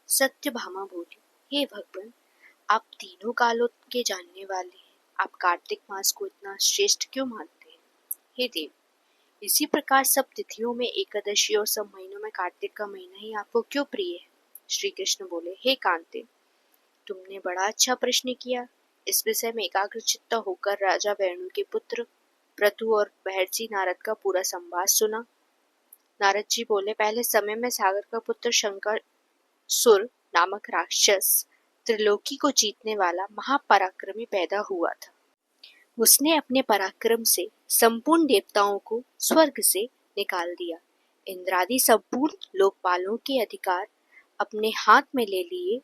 सत्यभामा बोली, हे भगवान, आप तीनों कालों के जानने वाले हैं, आप कार्तिक मास को इतना श्रेष्ठ क्यों मानते हैं? हे देव, इसी प्रकार सब तिथियों में एकादशी और सब महीनों में कार्तिक का महीना ही आपको क्यों प्रिय है? श्री कृष्ण बोले, हे कांते, तुमने बड़ा अच्छा प्रश्न किया। इस विषय में एकाग्रचित्त होकर राजा वेणु के पुत्र पृथु और महर्षि नारद का पूरा संवाद सुना। नारद जी बोले, पहले समय में सागर का पुत्र शंकर सुर नामक राक्षस त्रिलोकी को जीतने वाला महापराक्रमी पैदा हुआ था। उसने अपने पराक्रम से संपूर्ण देवताओं को स्वर्ग से निकाल दिया। इंद्रादि संपूर्ण लोकपालों के अधिकार अपने हाथ में ले लिए।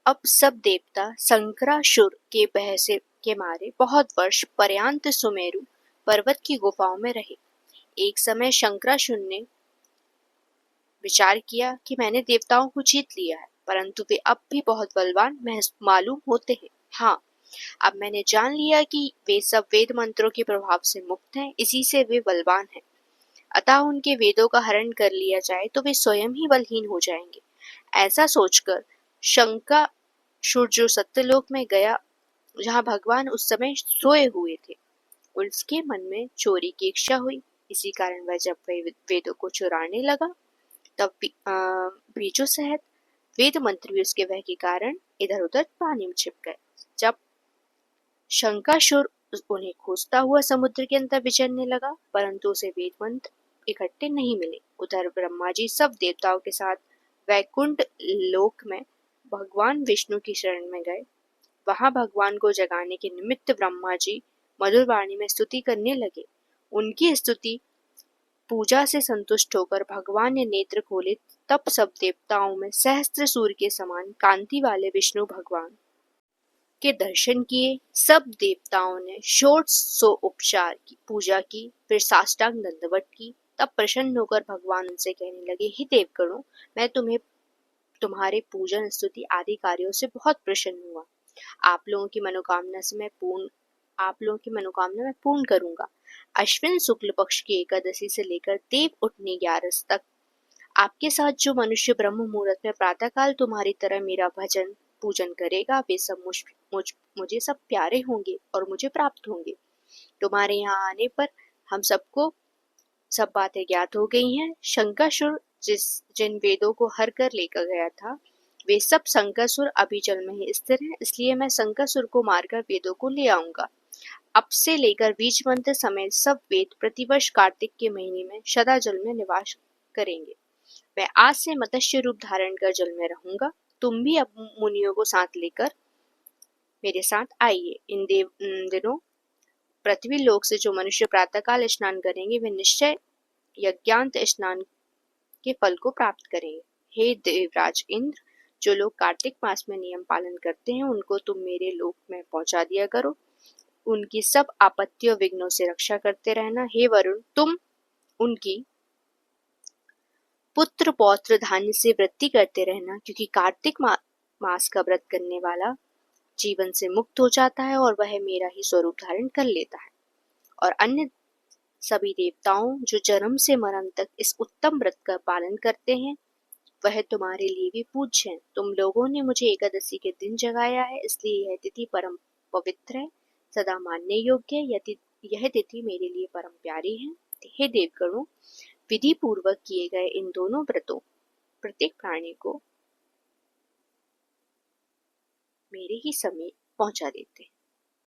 अब सब देवता संकरासुर के बहसे के मारे बहुत वर्ष पर्यंत सुमेरु पर्वत की गुफाओं में रहे। एक समय शंकरासुर ने विचार किया कि मैंने देवताओं को जीत लिया है, परंतु वे अब भी बहुत बलवान मालूम होते हैं। हाँ, अब मैंने जान लिया कि वे सब वेद मंत्रों के प्रभाव से मुक्त हैं, इसी से वे बलवान हैं। अतः उनके वेदों का हरण कर लिया जाए तो वे स्वयं ही बलहीन हो जाएंगे। ऐसा सोचकर शंकरासुर जो सत्यलोक में गया, जहाँ भगवान उस समय सोए हुए थे, उसके मन में चोरी की इच्छा हुई। इसी कारण वह जब वेदों को चुराने लगा, तब बीजों सहित वेद मंत्र भी उसके वह के कारण इधर उधर पानी में छिप गए। जब शंकरासुर उन्हें खोजता हुआ समुद्र के अंदर विचरने लगा, परंतु उसे वेद मंत्र इकट्ठे नहीं मिले। उधर ब्रह्मा जी सब देवताओं के साथ वैकुंठ लोक में भगवान विष्णु की शरण में गए। वहां भगवान को जगाने के निमित्त ब्रह्मा जी मधुर वाणी में स्तुति करने लगे। उनकी स्तुति पूजा से संतुष्ट होकर भगवान ने नेत्र खोले, तब सब देवताओं में सहस्त्र सूर्य के समान कांति वाले विष्णु भगवान के दर्शन किए। सब देवताओं ने षोडशोपचार की पूजा की, फिर साष्टांग दंडवत की। तब प्रसन्न होकर भगवान उनसे कहने लगे, हे देवगणों, मैं तुम्हारे पूजन स्तुति आदि कार्यों से बहुत प्रसन्न हुआ। आप लोगों की मनोकामना मैं पूर्ण करूंगा। अश्विन शुक्ल पक्ष की एकादशी से लेकर देव उठनी 11 तक आपके साथ जो मनुष्य ब्रह्म मुहूर्त में प्रातः काल तुम्हारी तरह मेरा भजन पूजन करेगा, वे सब मुझे सब प्यारे होंगे और मुझे प्राप्त होंगे। तुम्हारे यहाँ आने पर हम सबको सब बातें ज्ञात हो गई हैं। शंकरासुर जिन वेदों को हर कर लेकर गया था, वे सब शंकरासुर अभी जल में ही स्थिर हैं, इसलिए मैं शंकरासुर को मारकर वेदों को ले आऊंगा। अब से लेकर बीज मंत्र समेत सब वेद प्रतिवर्ष कार्तिक के महीने में सदा जल में निवास करेंगे। मैं आज से मत्स्य रूप धारण कर जल में रहूंगा। तुम भी अब मुनियों को साथ लेकर मेरे साथ आइए। इन दिनों पृथ्वी लोक से जो मनुष्य प्रातःकाल स्नान करेंगे, वे निश्चय यज्ञांत स्नान के फल को प्राप्त करेंगे। हे देवराज इंद्र, जो लोग कार्तिक मास में नियम पालन करते हैं, उनको तुम मेरे लोक में पहुंचा दिया करो। उनकी सब आपत्तियों विघ्नों से रक्षा करते रहना। हे वरुण, तुम उनकी पुत्र पौत्र धान्य से वृद्धि करते रहना, क्योंकि कार्तिक मास का व्रत करने वाला जीवन से मुक्त हो जाता है और वह मेरा ही स्वरूप धारण कर लेता है। और अन्य सभी देवताओं जो जन्म से मरण तक इस उत्तम व्रत का पालन करते हैं, वह तुम्हारे लिए भी पूज्य है। तुम लोगों ने मुझे एकादशी के दिन जगाया है, इसलिए यह तिथि परम पवित्र है, सदा मानने योग्य है। यह तिथि मेरे लिए परम प्यारी है। हे देवगणों, विधि पूर्वक किए गए इन दोनों व्रतों प्रत्येक प्राणी को मेरे ही समीप पहुंचा देते हैं।